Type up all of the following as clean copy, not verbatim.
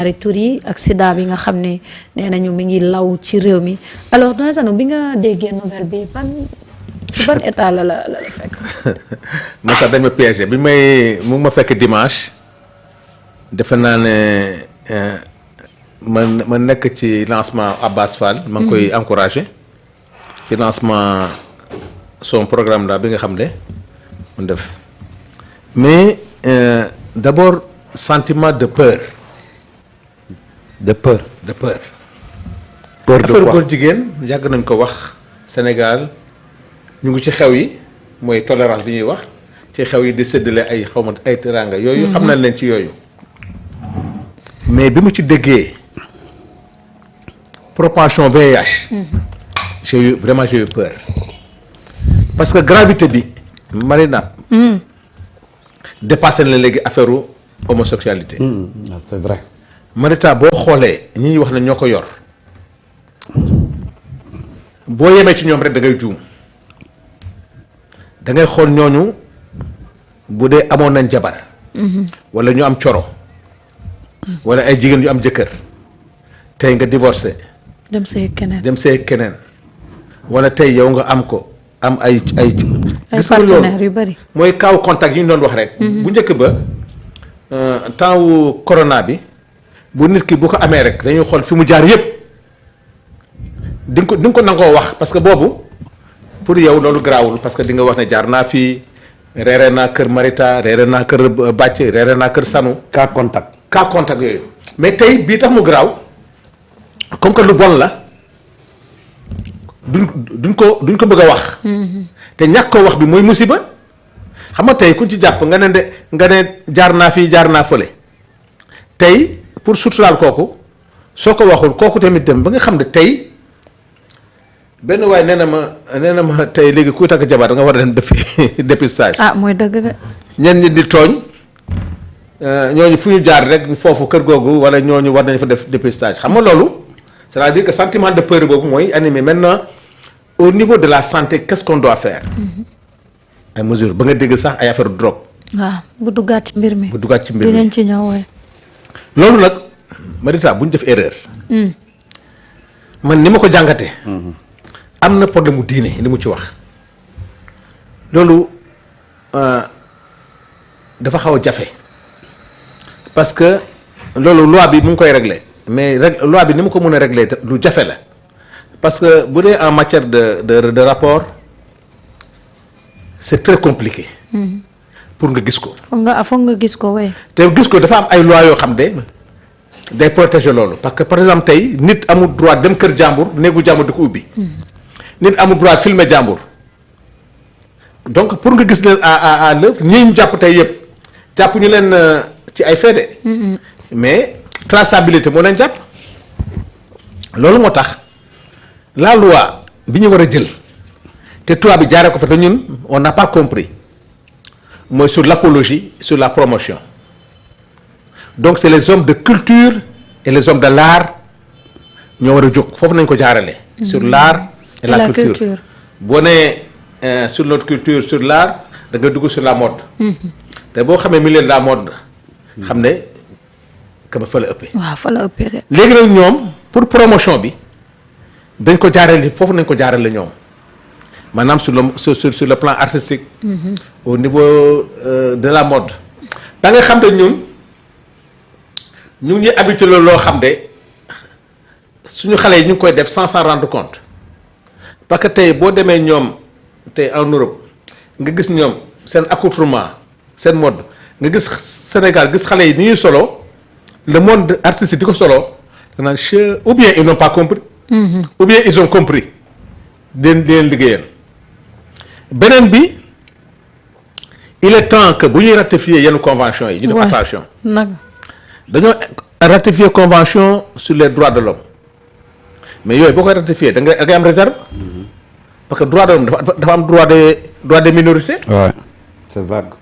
ñaari tur yi ak sida bi nga xam ne nee nañu mi ngi law ci réew mi alors Doyen Sano bi nga déggee nouvelle bi ci ban état la fekk. man sax dañ ma piégé mu ngi ma fekk dimanche defe naa ne ma nekk ci lancement Abbas Fall. ma ngi koy encouragé ci lancement son programme là bi nga xam ne mu def mais d'abord sentiment de peur. de peur. peur de affaire quoi góor jigéen yàgg nañ ko wax Sénégal ñu ngi ci xew yi mooy tolérance bi ñuy wax ci xew yi di séddale ay xawma ay teranga yooyu xam nañ leen ci yooyu mais bi mu ci déggee propension VIH j'ai eu peur parce que gravité bi Marina dépassé na léegi affaire homosexualité c'est vrai. Marita boo xoolee ñi ñuy wax ne ñoo ko yor boo yemee ci ñoom rek da ngay juum da ngay xool ñooñu bu dee amoon nañ jabar wala ñu am coro wala ay jigéen yu am jëkkër tey nga divorcé dem see keneen wala tey yow nga am ko am ay partenaires yu bari mooy kaaw contact yi ñu doon wax rek bu njëkk ba temps wu corona bi bu nit ki bu ko amee rek dañuy xool fi mu jaar yépp di nga ko nangoo wax parce que boobu pour yow loolu garaawul parce que di nga wax ne jaar naa fii reere naa kër Marita reere naa kër Bàcc reere naa kër Sanu. cas contact yooyu mais tey bii tax mu garaaw comme que lu bon la duñ ko bëgg a wax. te ñàkk ko wax bi mooy musiba xam nga tey kuñ ci jàpp nga ne jaar naa fii jaar naa fële tey. pour suturaal kooku soo ko waxul kooku tamit dem ba nga xam ne tey benn waaye nee na ma tey léegi kuy takk jabar da nga war a dem defi dépistage. mooy dëgg de. ñenn ñi di tooñ ñooñu fu ñu jaar rek foofu kër googu wala ñooñu war nañu fa def dépistage xam nga loolu c'est-à-dire que sentiment de peur boobu mooy animé maintenant au niveau de la santé qu'est-ce qu'on doit faire. ay mesures ba nga dégg sax ay affaire drogue. waaw bu duggaat ci mbir mi. dinañ ci ñëw waaye. loolu nag Marita bu ñu def erreur. man ni ma ko jàngatee. am na problème mu diine li mu ci wax. loolu dafa xaw a jafe parce que loolu loi bi mu ngi koy régler mais loi bi ni mu ko mën a régler lu jafe la parce que bu dee en matière de rapport c'est très compliqué. pour nga gis ko. foog nga gis ko waaye. te gis ko dafa am ay loi yoo xam ne day protéger loolu parce que par exemple tey nit amul droit dem kër jàmbur néegu jàmbur di ko ubbi. nit amul droit filmer jàmbur. donc pour nga gis leen à l'œuvre ñi ñu jàpp tey yëpp jàpp ñu leen ci ay feede. mais traçabilité moo leen jàpp. loolu moo tax la loi bi ñu war a jël te tubaab bi jaaree ko fa te ñun on n'a pas compris. mooy sur l'apologie sur la promotion donc c'est les hommes de culture et les hommes de l'art ñoo war a jóg foofu nañ ko jaarale sur l'art et la culture boo nee sur notre culture sur l'art da nga dugg sur la mode te boo xamee milieu de la mode xam ne kama fa la ëppee waaw fa la ëppee de léegi nag ñoom pour promotion bi dañ ko jaarale foofu nañ ko jaarale ñoom maanaam sur le plan artistique. Au niveau de la mode. da nga xam ne ñun ñu ngi habitué loo xam ne suñu xale yi ñu ngi koy def sans s'en rendre compte parce que tey boo demee ñoom tey en Europe nga gis ñoom seen accoutrement seen mode nga gis Sénégal gis xale yi ni ñuy solo le monde artistique di ko solo danaan ou bien ils n'ont pas compris. ou bien ils ont compris di leen liggéeyal. beneen bi il est temps que bu ñuy ratifier yenn convention yi. ñu def attention. dañoo ratifier convention sur les droits de l'homme mais yooyu boo koy ratifier da ngay am réserve. parce que droit de l'homme dafa am droit des minorités. Ouais. C'est vague.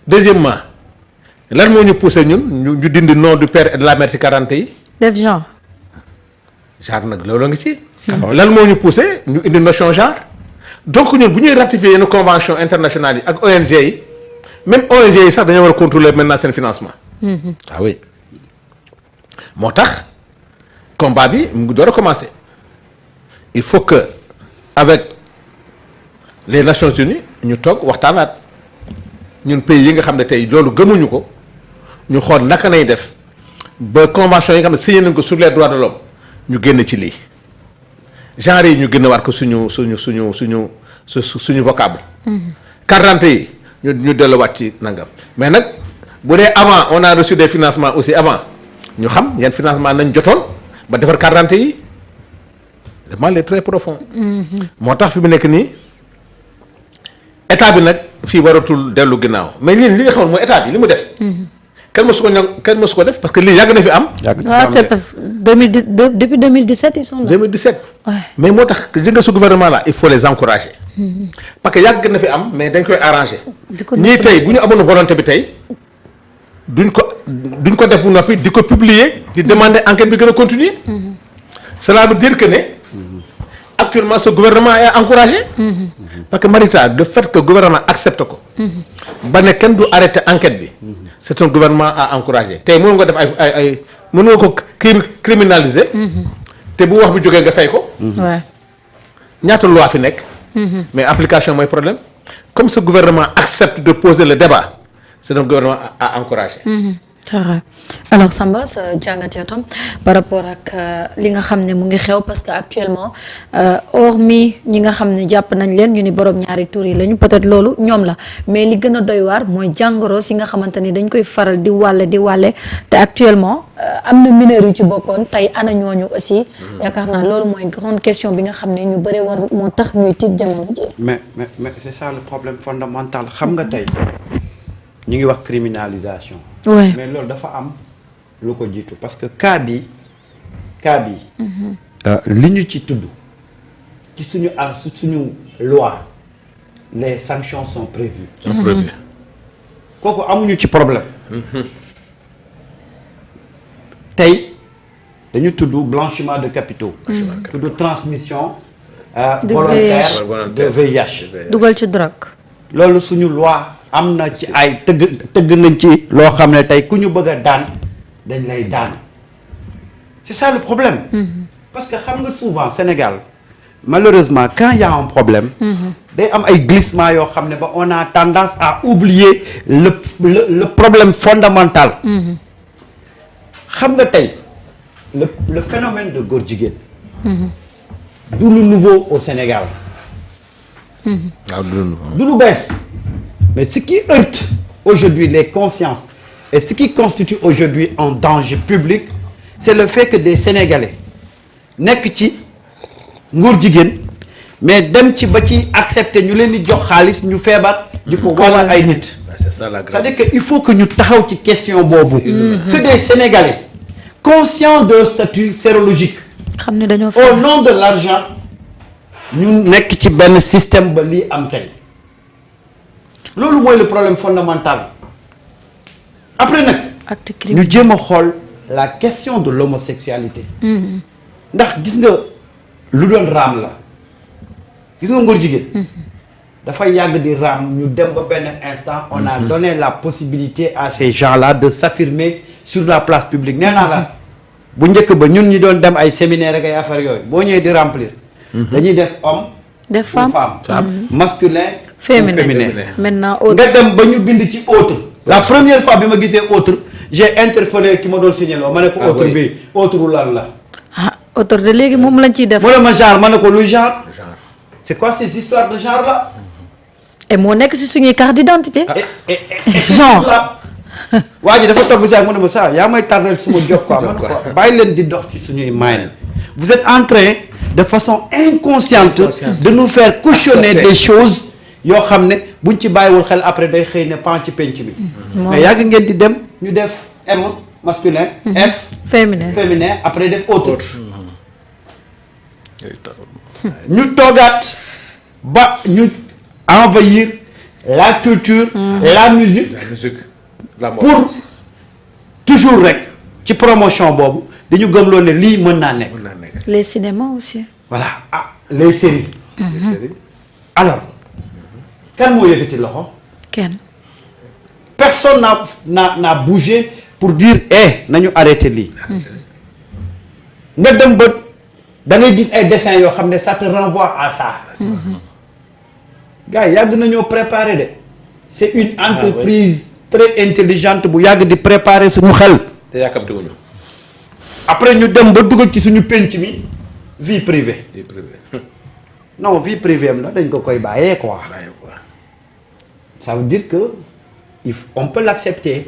deuxièmement lan moo ñu poussé ñun ñu dindi nom du père et de la mère ci 40 yi. def genre nag loolu ngi ci. lan moo ñu poussé ñu indi notion genre. donc ñun bu ñuy ratifier yenn convention internationale yi ak ONG yi même ONG yi sax dañoo war a contrôler maintenant seen financement. Ah oui moo tax combat bi mu ngi door a commencer il faut que avec les Nations Unies ñu toog waxtaanaat ñun pays yi nga xam ne tey loolu gëmuñu ko ñu xool naka nay def ba convention yi nga xam ne signé nañ ko sur les droits de l'homme ñu génn ci lii genre yi ñu génn waat ko suñu vocable. carte d'identité yi ñu delluwaat ci nangam mais nag bu dee avant on a reçu des financements aussi avant ñu xam yan financement nañ jotoon ba defar carte d'identité yi le mal est très profond. moo tax fi mu nekk nii état bi nag fii waratul dellu ginnaaw mais li nga xamoon mooy état bi li mu def. kenn mësu ko def parce que lii yàgg na fi am. waaw c'est parce que depuis 2017 ils sont là. 2017. Ouais. mais moo tax jël nga ce gouvernement là il faut les encourager. parce que yàgg na fi am mais dañ koy arranger. ñii tey bu ñu amoon volonté bi tey duñ ko def bu noppi di ko publier di demander enquête bi gën a continuer. cela veut dire que ne actuellement ce gouvernement est encouragé. parce que Marita le fait que gouvernement accepte ko. ba ne kenn du arrêter enquête bi. c'est un gouvernement à encourager tey mënu nga def ay mënu nga ko criminaliser. te bu wax bi jógee nga fay ko. waaw ñaata loi fi nekk. mais application mooy problème comme ce gouvernement accepte de poser le débat c'est un gouvernement à encourager. c'est vrai alors Samba sa jàngat yow tam par rapport ak li nga xam ne mu ngi xew parce que actuellement hormis ñi nga xam ne jàpp nañ leen ñu ni borom ñaari tur yi lañu peut-être loolu ñoom la mais li gën a doy waar mooy jàngoro si nga xamante ni dañ koy faral di wàlle te actuellement am na mineurs yu ci bokkoon tey ana ñooñu aussi. yaakaar naa loolu mooy grande question bi nga xam ne ñu bëri war moo tax ñuy tiit jamono ji. mais c'est ça le problème fondamental xam nga tey ñu ngi wax criminalisation. Ouais. mais loolu dafa am lu ko jiitu parce que cas bi li ñu ci tudd ci suñu loi les sanctions sont prévues. kooku amuñu ci problème. tey dañu tudd blanchiment de capitaux. tudd transmission. de volontaire de VIH. dugal ci drogue. loolu suñu loi am na ci ay tëgg nañ ci loo xam ne tey ku ñu bëgg a daan dañ lay daan c'est ça le problème. parce que xam nga souvent Sénégal malheureusement quand il y a un problème. day am ay glissement yoo xam ne ba on a tendance à oublier le problème fondamental. xam nga tey le phénomène de góor jigéen. du lu nouveau au Sénégal. du lu bees. mais ce qui heurte aujourd'hui les consciences et ce qui constitue aujourd'hui un danger public c'est le fait que des Sénégalais nekk ci ngóor jigéen mais dem ci ba ci accepter ñu leen di jox xaalis ñu feebar di ko wàll ay nit. c'est ça la grave. c'est-à-dire que il faut que ñu taxaw ci question boobu. que des Sénégalais conscients de statut sérologique. xam ne dañoo au nom de l'argent ñu nekk ci benn système ba lii am tey. loolu mooy le problème fondamental après nag ñu jéem a xool la question de l'homosexualité ndax gis nga lu doon raam la gis nga ngóor jigéen dafa yàgg di raam ñu dem ba benn instant on a donné la possibilité à ces gens-là de s'affirmer sur la place publique nee naa la bu njëkk ba ñun ñi doon dem ay séminaire ak ay affaires yooyu boo ñëwee di remplir dañuy def homme def femme masculin féminin. Maintenant nga dem ba ñu bind ci autre. la première fois bi ma gisee autre j'ai interpellé ki ma doon signé loo ma ne ko autre bi autre lan la. ah autre de léegi moom lañ ciy def. mu ne ma genre ma ne ko lu genre. c'est quoi ces histoires de genre là. et moo nekk ci suñuy carte d'identité. genre. waa ji dafa toog bi sax mu ne ma saa yaa may tardel suma jox quoi ma ne ko bàyyi leen di dox ci suñuy main. vous êtes en train de façon inconsciente de nous faire cautionner des choses. yoo xam ne buñ ci bàyyiwul xel après day xëy ne pan ci penc bi. mais yàgg ngeen di dem ñu def M masculin. F féminin après def autre. ñu toogaat ba ñu envahir la culture. la musique la mode pour toujours rek ci promotion boobu dañu gëmloo ne lii mën naa nekk. les cinémas aussi. voilà les séries. alors. kan moo yëkkati loxo. kenn. personne n'a bougé pour dire nañu arrêter lii. nga dem ba da ngay gis ay dessins yoo xam ne ça te renvoie à ça. gars yi yàgg nañoo préparer de. c'est une entreprise très intelligente bu yàgg di préparer suñu xel. te yàkkamtiwuñu. après ñu dem ba dugal ci suñu penc mi vie privée. vie privée. non vie privée am la dañ ko koy bàyyee quoi. ça veut dire que on peut l'accepter.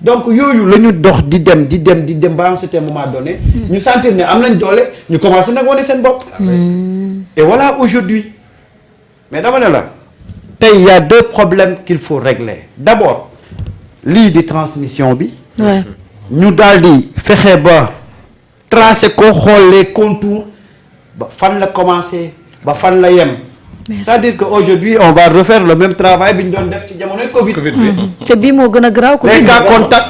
donc yooyu la ñu dox di dem ba à un certain moment donné. ñu sentir ne am nañ doole ñu commencé nag wane seen bopp. et voilà aujourd'hui mais dama ne la tey il y a deux problèmes qu'il faut régler d'abord lii di transmission bi. ñu daal di fexe ba tracer ko xool les contours ba fan la commencé ba fan la yem. c'est-à-dire que aujourd'hui on va refaire le même travail bi ñu doon def ci jamonoy Covid bi. te bii moo gën a garaaw. les cas contacts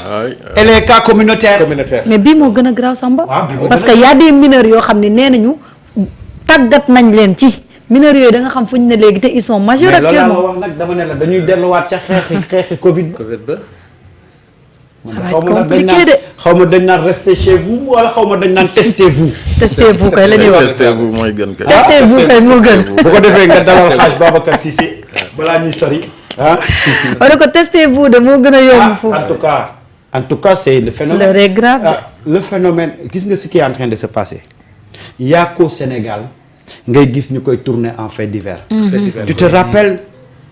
et les cas communautaires. mais bii moo gën a garaaw Samba. waaw parce que y a des mineurs yoo xam ne nee nañu tàggat nañ leen ci mineurs yooyu da nga xam fu ñu ne léegi te ils sont majeurs actuellement. mais loolu la wax nag dama ne la dañuy delluwaat ca xeexi Covid ba. ça va être compliqué de. xaw ma dañ naan restez chez vous wala xaw ma dañ naan testez-vous. testez-vous kay la ñuy wax. testez-vous mooy gën kay. testez-vous kay moo gën. bu ko defee nga dalal xaaj Babacar Cissé balaa ñuy sori ah. wala ko testez-vous de moo gën a yomb foofu. en tout cas c'est le phénomène. l'heure est grave. le phénomène gis nga ce qui est en train de se passer il y a qu'au Sénégal ngay gis ñu koy tourner en fait divers. Tu te rappelles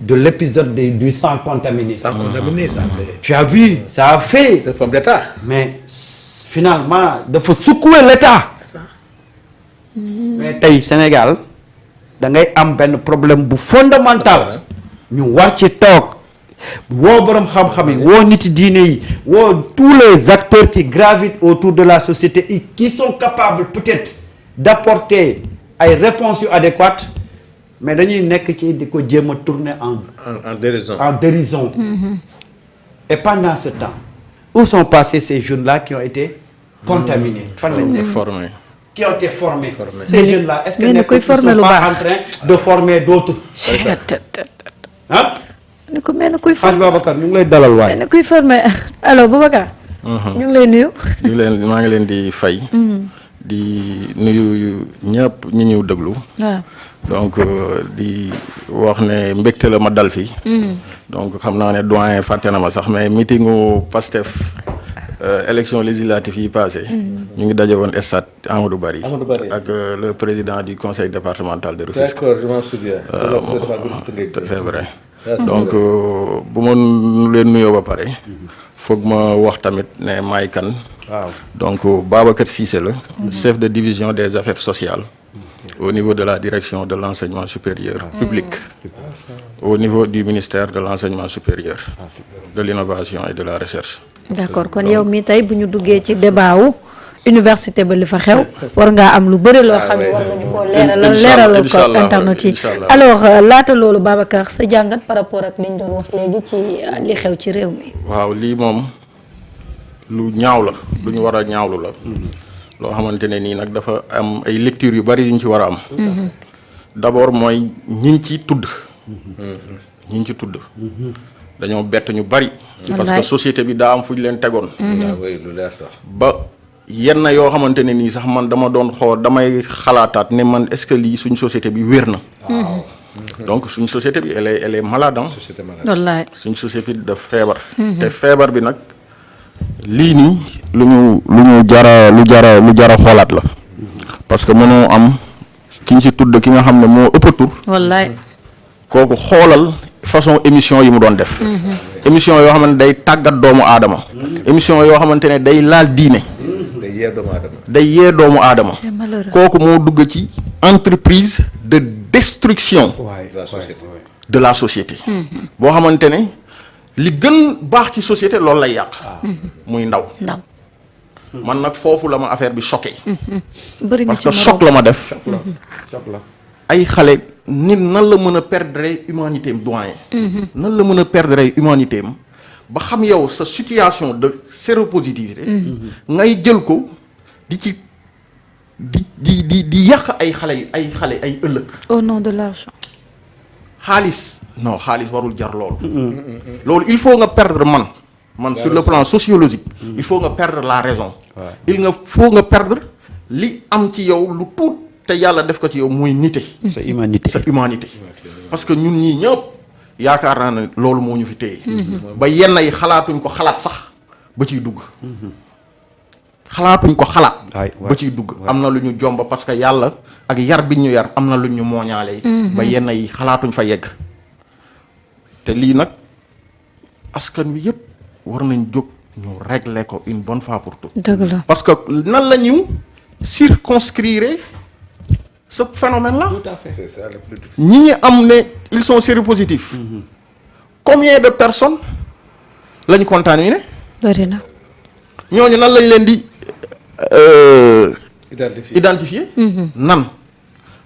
de l'épisode du sang contaminé. Sang contaminé, ça fait. Tu as vu, ça a fait. C'est forme d'État. Mais finalement dafa secouer l'État. mais tey Sénégal da ngay am benn problème bu fondamental. ñu war ci toog woo borom xam-xam yi woo niti diine yi woo tous les acteurs qui gravitent autour de la société et qui sont capables peut-être d'apporter ay réponses yu adéquates mais dañuy nekk ci di ko jéem a tourner en dérision. En dérision. Et pendant ce temps où sont passés ces jeunes-là qui ont été contaminés? Fan lañ nekk formés. Qui ont été formés. Ces jeunes-là est-ce que mais ils sont pas en train de former d'autres? ah. ni ko mel ne kuy Hadj Babacar ñu ngi lay dalal waaye. mel ne kuy formé alors Babacar. ñu ngi lay nuyu. maa ngi leen di fay. di nuyu ñëpp ñi ñëw déglu. waaw. donc di wax ne mbégte la ma dal fii. donc xam naa ne doyen fàtte na ma sax mais meetingu Pastef élection législative yi passé ñu ngi daje woon stade Amadou Barry ak le président du conseil départemental de Rufisque. D'accord, je m'en souviens. C'est vrai. donc bu ma leen nuyoo ba pare foog ma wax tamit ne maay kan. waaw donc Babacar Cissé la chef de division des affaires sociales au niveau de la direction de l'enseignement supérieur public au niveau du ministère de l'enseignement supérieur de l'innovation et de la recherche. d'accord kon yow mii tey bu ñu duggee ci débat wu université ba li fa xew war ngaa am lu bëri loo xam ne war nga ñu koo leeralal ko internet yi. alors laata loolu Babacar sa jàngat par rapport ak li ñu doon wax léegi ci li xew ci réew mi. waaw lii moom lu ñaaw la lu ñu war a ñaawlu la. loo xamante ne nii nag dafa am ay lectures yu bari yu ñu ci war a am. d'abord mooy ñi ci tudd. ñi ci tudd. dañoo bett ñu bari. parce que société bi daa am fu ñu leen tegoon. lu leer sax. ba yenn yoo xamante ne nii sax man dama doon xool damay xalaataat ne man est-ce que lii suñ société bi wér na. donc suñ société bi elle est malade. Société malade. wallaay suñ société bi daf feebar. te feebar bi nag lii nii lu jara xoolaat la. parce que mënoo am ki ñu ci tudd ki nga xam ne moo ëpp tur. wallaay kooku xoolal façon émission yi mu doon def. émission yoo xamante ne day tàggat doomu aadama. émission yoo xamante ne day laal diine. day yee doomu aadama. kooku moo dugg ci entreprise de destruction. de la société. boo xamante ne li gën baax ci société loolu lay yàq. muy ndaw. man nag foofu la ma affaire bi choqué. parce que choc la ma def. choc la. ay xale nit nan la mën a perdre humanité am doyen. nan la mën a perdre humanité am ba xam yow sa situation de séropositivité. ngay jël ko di ci di yàq ay xale ay ëllëg. au nom de l'argent. xaalis warul jar loolu. loolu il faut nga perdre man sur le plan sociologique. il faut nga perdre la raison. il faut nga perdre li am ci yow lu tuut te yàlla def ko ci yow muy nite. sa humanité parce que ñun ñii ñëpp yaakaar naa ne loolu moo ñu fi téye. ba yenn yi xalaatuñ ko xalaat sax ba ciy dugg. xalaatuñ ko xalaat. ba ciy dugg am na lu ñu jomba parce que yàlla ak yar bi ñu yar am na lu ñu mooñaale. ba yenn yi xalaatuñ fa yegg. te lii nag askan wi yëpp war nañ jóg ñu régler ko une bonne fois pour toutes. dëgg la parce que nan la ñu circonscrire ce phénomène là. Tout à fait. C'est ça le plus difficile. ñi am ne ils sont séropositifs. Combien de personnes lañ contaminé. bëri na. ñooñu nan lañ leen di identifier. nan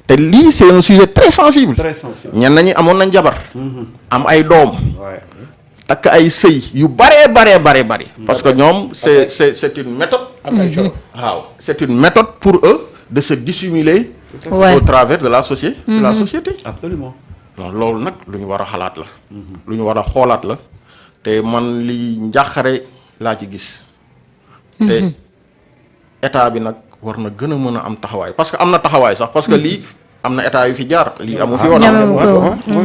te lii c'est un sujet très sensible. très sensible. ñenn ñi amoon nañ jabar. am ay doom. takk ay sëy yu baree bari. parce que ñoom c'est une méthode. waaw c'est une méthode pour eux de se dissimuler. Ouais. au travers de la société. de la société. absolument. non loolu nag lu ñu war a xalaat la. lu ñu war a xoolaat la. te man li njàqare laa ci gis. te état bi nag war na gën a mën a am taxawaay parce que am na taxawaay sax parce que lii am na état yu fi jaar lii amu fi woon.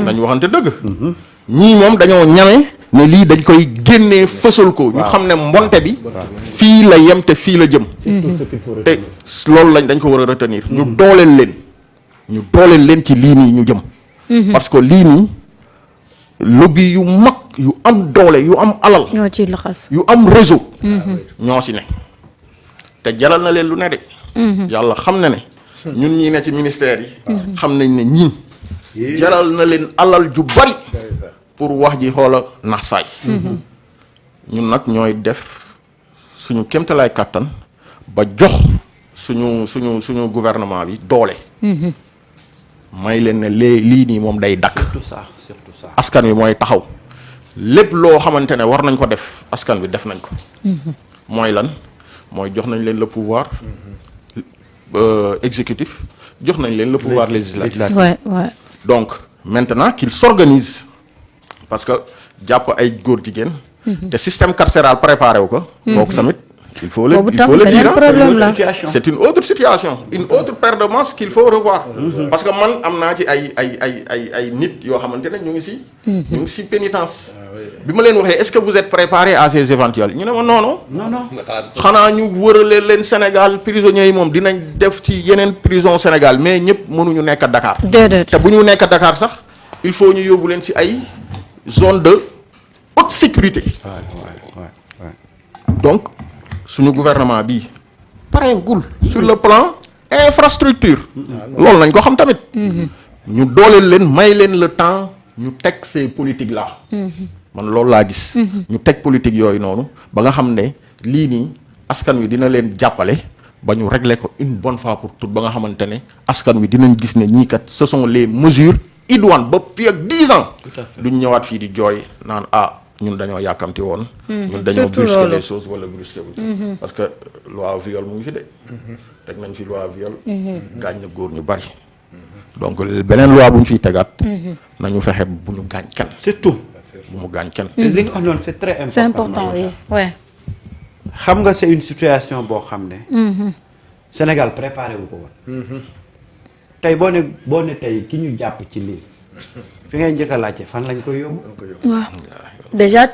dañu waxante dëgg. ñii moom dañoo ñame ne lii dañ koy génnee fësal ko. ñu xam ne mbonte bi. fii la yem te fii la jëm. te loolu dañ ko war a retenir. ñu dooleel leen ci lii nii ñu jëm. parce que lii nii lobby yu mag yu am doole yu am alal. ñoo ciy laxas. yu am réseau. ñoo si ne. te jaral na leen lu ne de. yàlla xam na ne. ñun ñii ne ci ministère yi. xam nañ ne ñii. jaral na leen alal ju bari. pour wax ji xoola nax saay. ñun nag ñooy def suñu kéemtalaay kàttan ba jox suñu gouvernement bi doole. may leen ne lii nii moom day dakk. surtout ça. askan wi mooy taxaw lépp loo xamante ne war nañ ko def askan wi def nañ ko. mooy lan mooy jox nañ leen le pouvoir exécutif jox nañ leen le pouvoir législatif. ouais ouais. donc maintenant qu'ils s'organisent parce que jàpp ay góor jigéen. te système carcéral préparé wu ko. kooku tamit il faut le dire. problème la. c'est une autre situation une autre paire de manches qu'il faut revoir. parce que man am naa ci ay nit yoo xamante ne ñu ngi si pénitence. bi ma leen waxee est-ce que vous êtes préparé à ces éventuels ñu ne ma non. xanaa ñu wërale leen Sénégal prisonniers yi moom dinañ def ci yeneen prison Sénégal mais ñëpp mënuñu nekk a Dakar. déedéet te bu ñu nekk a Dakar sax il faut ñu yóbbu leen si ay zone de haute sécurité. donc suñu gouvernement bi pareegul sur le plan infrastructure. loolu nañ ko xam tamit. ñu dooleel leen may leen le temps ñu teg ces politiques là. man loolu laa gis. ñu teg politique yooyu noonu ba nga xam ne lii nii askan wi dina leen jàppale ba ñu régler ko une bonne fois pour toutes ba nga xamante ne askan wi dinañ gis ne ñii kat ce sont les mesures idoines ba fii ak 10 ans. duñ ñëwaat fii di jooy naan ñun dañoo yàkkamti woon. ñun dañoo brusquer les choses wala brusquer wu. parce que loi viol mu ngi fi de. teg nañ fi loi viol. gaañ na góor ñu bari. donc beneen loi bu ñu fiy tegaat. nañu fexe bu ñu gaañ kenn. surtout. bu mu gaañ kenn. li nga wax noonu c'est très important. c'est important oui ouais. xam nga c'est une situation boo xam ne. Sénégal préparé wu ko woon. tey boo ne tey ki ñu jàpp ci lii fi ngay njëkk a laajte fan lañ koy yóbbu. waaw déjà.